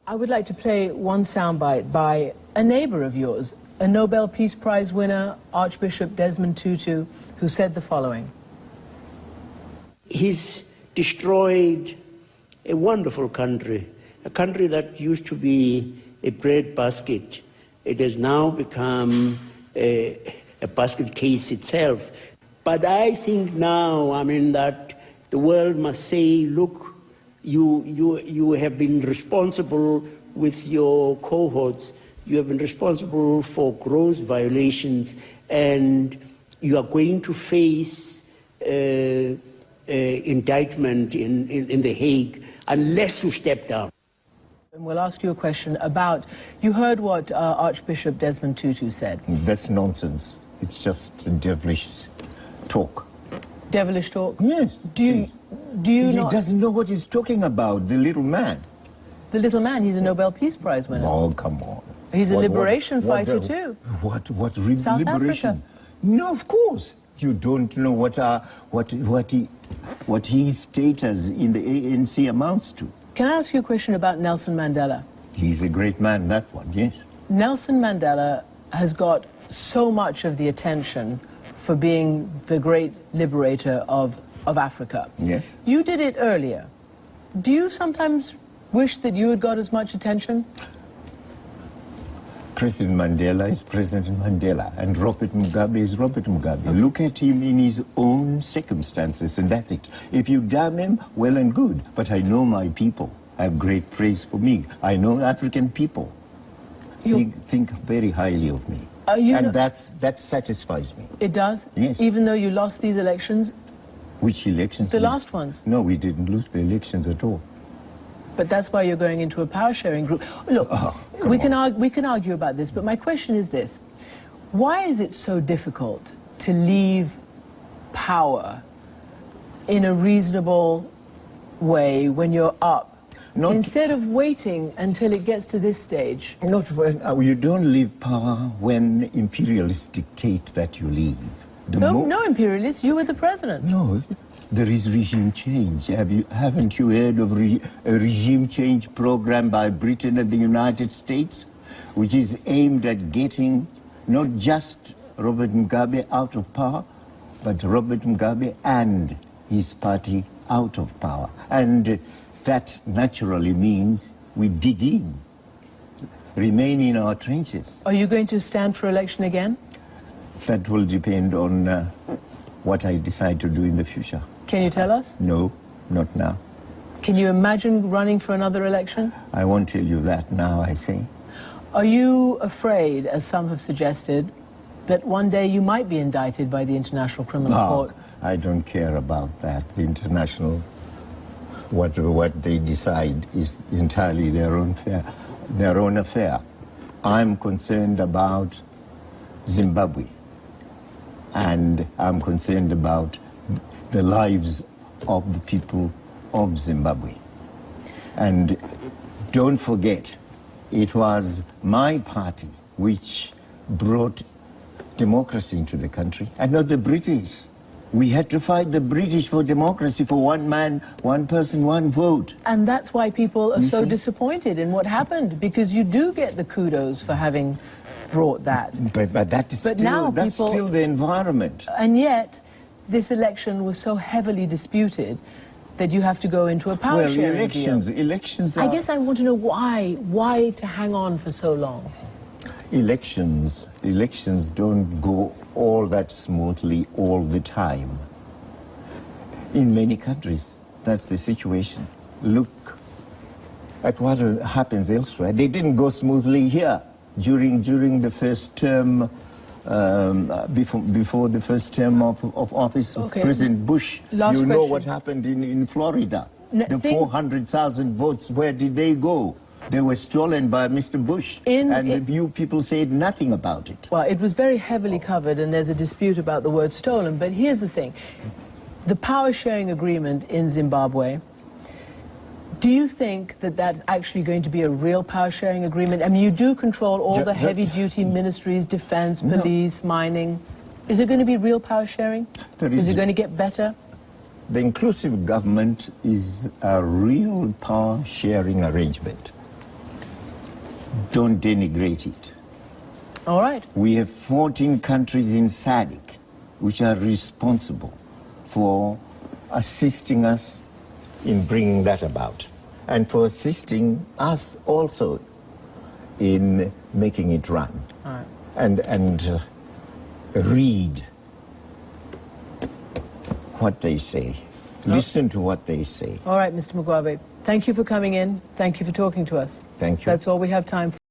I would like to play one soundbite by a neighbor of yours, a Nobel Peace Prize winner, Archbishop Desmond Tutu, who said the following. He's destroyed a wonderful country, a country that used to be a breadbasket. It has now become a basket case itself. But I think now, that the world must say, look, you have been responsible with your cohorts. You have been responsible for gross violations, and you are going to face indictment in The Hague unless you step down. And we'll ask you a question about, you heard what Archbishop Desmond Tutu said. That's nonsense. It's just devilish talk. Devilish talk? Yes. Do you He not... doesn't know what he's talking about, the little man. The little man, he's a Nobel Peace Prize winner. Oh, come on. He's a liberation fighter too. What South liberation? Africa. No, of course. You don't know what his status in the ANC amounts to. Can I ask you a question about Nelson Mandela? He's a great man, that one, yes. Nelson Mandela has got so much of the attention for being the great liberator of Africa. Yes. You did it earlier. Do you sometimes wish that you had got as much attention? President Mandela is President Mandela, and Robert Mugabe is Robert Mugabe. Okay. Look at him in his own circumstances, and that's it. If you damn him, well and good. But I know my people have great praise for me. I know African people think very highly of me. And that satisfies me. It does? Yes. Even though you lost these elections? Which elections? The last ones. No, we didn't lose the elections at all. But that's why you're going into a power-sharing group. Look, we can argue about this, but my question is this. Why is it so difficult to leave power in a reasonable way when you're up, instead of waiting until it gets to this stage? Not when, you don't leave power when imperialists dictate that you leave. No imperialists, you were the president. No. There is regime change. Haven't you heard of a regime change program by Britain and the United States, which is aimed at getting not just Robert Mugabe out of power, but Robert Mugabe and his party out of power? And that naturally means we dig in, remain in our trenches. Are you going to stand for election again? That will depend on what I decide to do in the future. Can you tell us? No, not now. Can you imagine running for another election? I won't tell you that now, I say. Are you afraid, as some have suggested, that one day you might be indicted by the International Criminal Court? I don't care about that. The international, what they decide is entirely their own affair. I'm concerned about Zimbabwe, and I'm concerned about the lives of the people of Zimbabwe. And don't forget, it was my party which brought democracy into the country, and not the British. We had to fight the British for democracy, for one man, one person, one vote. And that's why people are so disappointed in what happened, because you do get the kudos for having brought that. But that's still the environment. And yet, this election was so heavily disputed that you have to go into a power sharing deal. Elections are... I guess I want to know why to hang on for so long? Elections don't go all that smoothly all the time. In many countries, that's the situation. Look at what happens elsewhere. They didn't go smoothly here during the first term, before the first term of office of President Bush. Last you know question. what happened in Florida. The 400,000 votes, where did they go? They were stolen by Mr. Bush, and you people said nothing about it. Well, it was very heavily covered, and there's a dispute about the word stolen, but here's the thing. The power-sharing agreement in Zimbabwe, do you think that that's actually going to be a real power-sharing agreement? I mean, you do control all the heavy-duty ministries, defense, police, mining. Is it going to be real power-sharing? Is it going to get better? The inclusive government is a real power-sharing arrangement. don't denigrate it. All right. We have 14 countries in SADC which are responsible for assisting us in bringing that about, and for assisting us also in making it run. All right. And read what they say. Listen to what they say. All right, Mr. Mugabe. Thank you for coming in. Thank you for talking to us. Thank you. That's all we have time for.